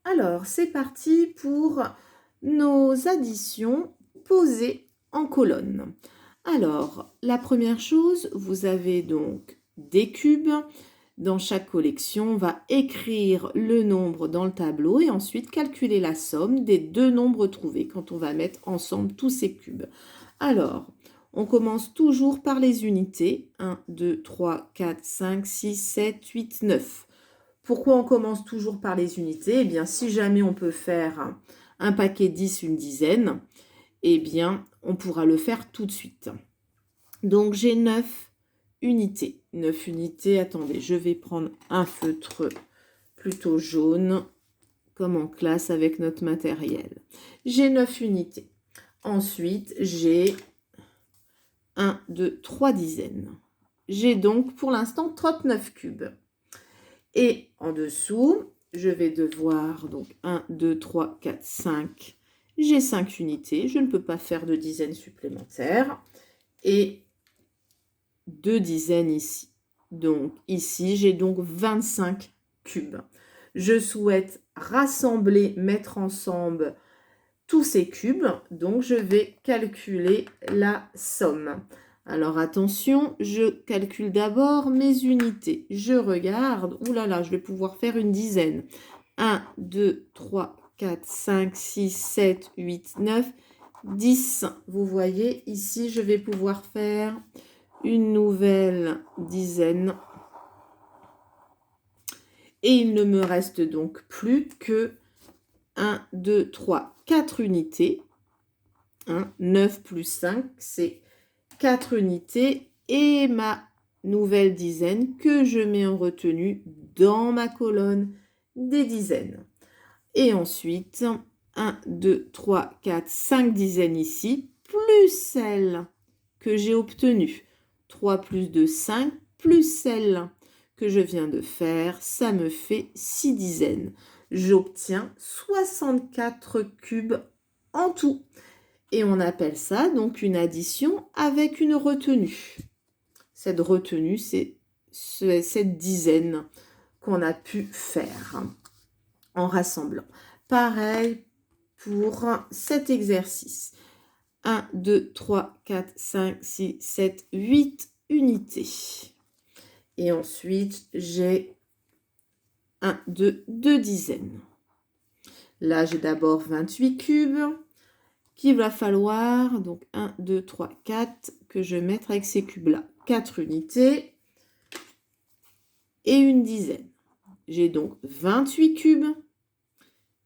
Alors, c'est parti pour nos additions posées en colonne. Alors, la première chose, vous avez donc des cubes. Dans chaque collection, on va écrire le nombre dans le tableau et ensuite calculer la somme des deux nombres trouvés quand on va mettre ensemble tous ces cubes. Alors, on commence toujours par les unités. 1, 2, 3, 4, 5, 6, 7, 8, 9. Pourquoi on commence toujours par les unités? Eh bien, si jamais on peut faire un paquet 10, une dizaine, eh bien, on pourra le faire tout de suite. Donc, j'ai 9 unités. 9 unités, attendez, je vais prendre un feutre plutôt jaune, comme en classe avec notre matériel. J'ai 9 unités. Ensuite, j'ai 1, 2, 3 dizaines. J'ai donc pour l'instant 39 cubes. Et en dessous, je vais devoir, donc 1, 2, 3, 4, 5. J'ai 5 unités. Je ne peux pas faire de dizaines supplémentaires. Et 2 dizaines ici. Donc ici, j'ai donc 25 cubes. Je souhaite rassembler, mettre ensemble tous ces cubes. Donc je vais calculer la somme. Alors attention, je calcule d'abord mes unités. Je regarde, oulala, je vais pouvoir faire une dizaine. 1, 2, 3, 4, 5, 6, 7, 8, 9, 10. Vous voyez, ici, je vais pouvoir faire une nouvelle dizaine. Et il ne me reste donc plus que 1, 2, 3, 4 unités. 9 plus 5, c'est 4 unités et ma nouvelle dizaine que je mets en retenue dans ma colonne des dizaines. Et ensuite, 1, 2, 3, 4, 5 dizaines ici, plus celle que j'ai obtenue. 3 plus 2, 5, plus celle que je viens de faire, ça me fait 6 dizaines. J'obtiens 64 cubes en tout. Et on appelle ça donc une addition avec une retenue. Cette retenue, c'est cette dizaine qu'on a pu faire en rassemblant. Pareil pour cet exercice. 1, 2, 3, 4, 5, 6, 7, 8 unités. Et ensuite, j'ai 1, 2 dizaines. Là, j'ai d'abord 28 cubes qu'il va falloir, donc 1, 2, 3, 4, que je vais mettre avec ces cubes-là. 4 unités et une dizaine. J'ai donc 28 cubes,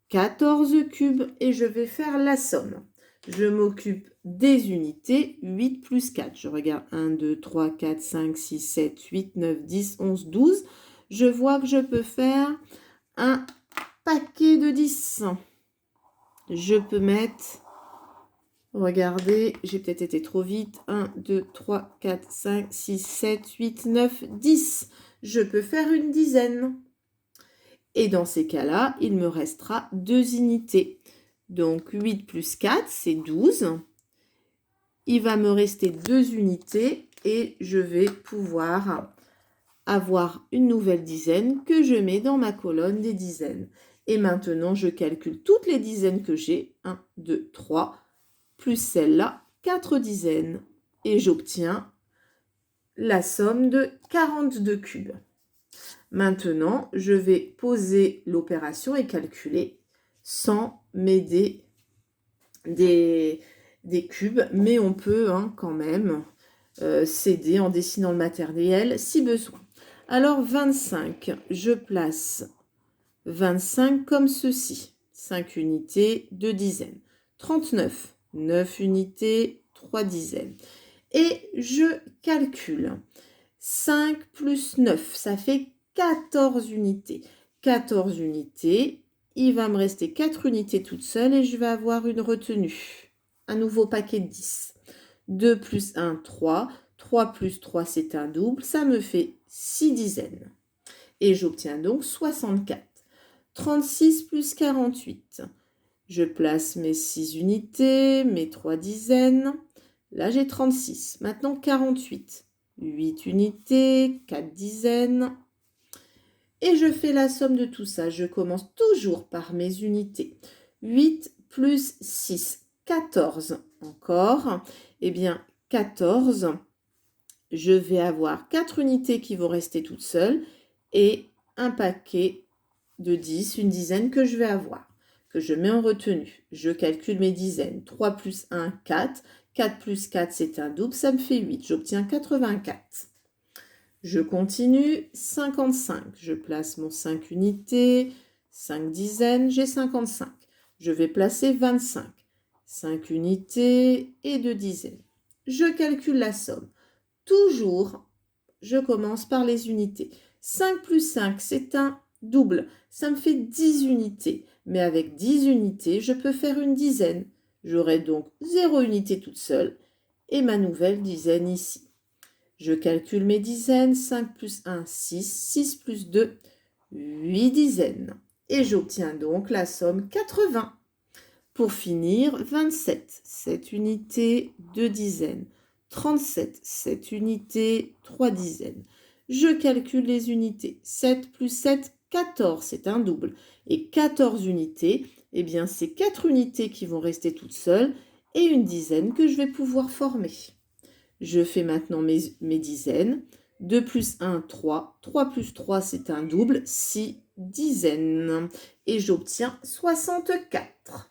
14 cubes et je vais faire la somme. Je m'occupe des unités, 8 plus 4. Je regarde 1, 2, 3, 4, 5, 6, 7, 8, 9, 10, 11, 12. Je vois que je peux faire un paquet de 10. Je peux mettre... Regardez, j'ai peut-être été trop vite. 1, 2, 3, 4, 5, 6, 7, 8, 9, 10. Je peux faire une dizaine. Et dans ces cas-là, il me restera 2 unités. Donc 8 plus 4, c'est 12. Il va me rester 2 unités et je vais pouvoir avoir une nouvelle dizaine que je mets dans ma colonne des dizaines. Et maintenant, je calcule toutes les dizaines que j'ai. 1, 2, 3. Plus celle-là, 4 dizaines. Et j'obtiens la somme de 42 cubes. Maintenant, je vais poser l'opération et calculer sans m'aider des cubes, mais on peut quand même s'aider en dessinant le matériel si besoin. Alors 25, je place 25 comme ceci. 5 unités, 2 dizaines. 39, 9 unités, 3 dizaines. Et je calcule. 5 plus 9, ça fait 14 unités. 14 unités, il va me rester 4 unités toutes seules et je vais avoir une retenue. Un nouveau paquet de 10. 2 plus 1, 3. 3 plus 3, c'est un double. Ça me fait 6 dizaines. Et j'obtiens donc 64. 36 plus 48. Je place mes 6 unités, mes 3 dizaines. Là, j'ai 36. Maintenant, 48. 8 unités, 4 dizaines. Et je fais la somme de tout ça. Je commence toujours par mes unités. 8 plus 6, 14 encore. Eh bien, 14, je vais avoir 4 unités qui vont rester toutes seules et un paquet de 10, une dizaine que je vais avoir, que je mets en retenue. Je calcule mes dizaines. 3 plus 1, 4. 4 plus 4, c'est un double, ça me fait 8. J'obtiens 84. Je continue, 55. Je place mon 5 unités, 5 dizaines, j'ai 55. Je vais placer 25. 5 unités et 2 dizaines. Je calcule la somme. Toujours, je commence par les unités. 5 plus 5, c'est un double. Ça me fait 10 unités. Mais avec 10 unités, je peux faire une dizaine. J'aurai donc 0 unité toute seule et ma nouvelle dizaine ici. Je calcule mes dizaines. 5 plus 1, 6. 6 plus 2, 8 dizaines. Et j'obtiens donc la somme 80. Pour finir, 27, 7 unités, 2 dizaines. 37, 7 unités, 3 dizaines. Je calcule les unités. 7 plus 7, 14, c'est un double. Et 14 unités, eh bien c'est 4 unités qui vont rester toutes seules et une dizaine que je vais pouvoir former. Je fais maintenant mes dizaines. 2 plus 1, 3. 3 plus 3, c'est un double. 6 dizaines. Et j'obtiens 64.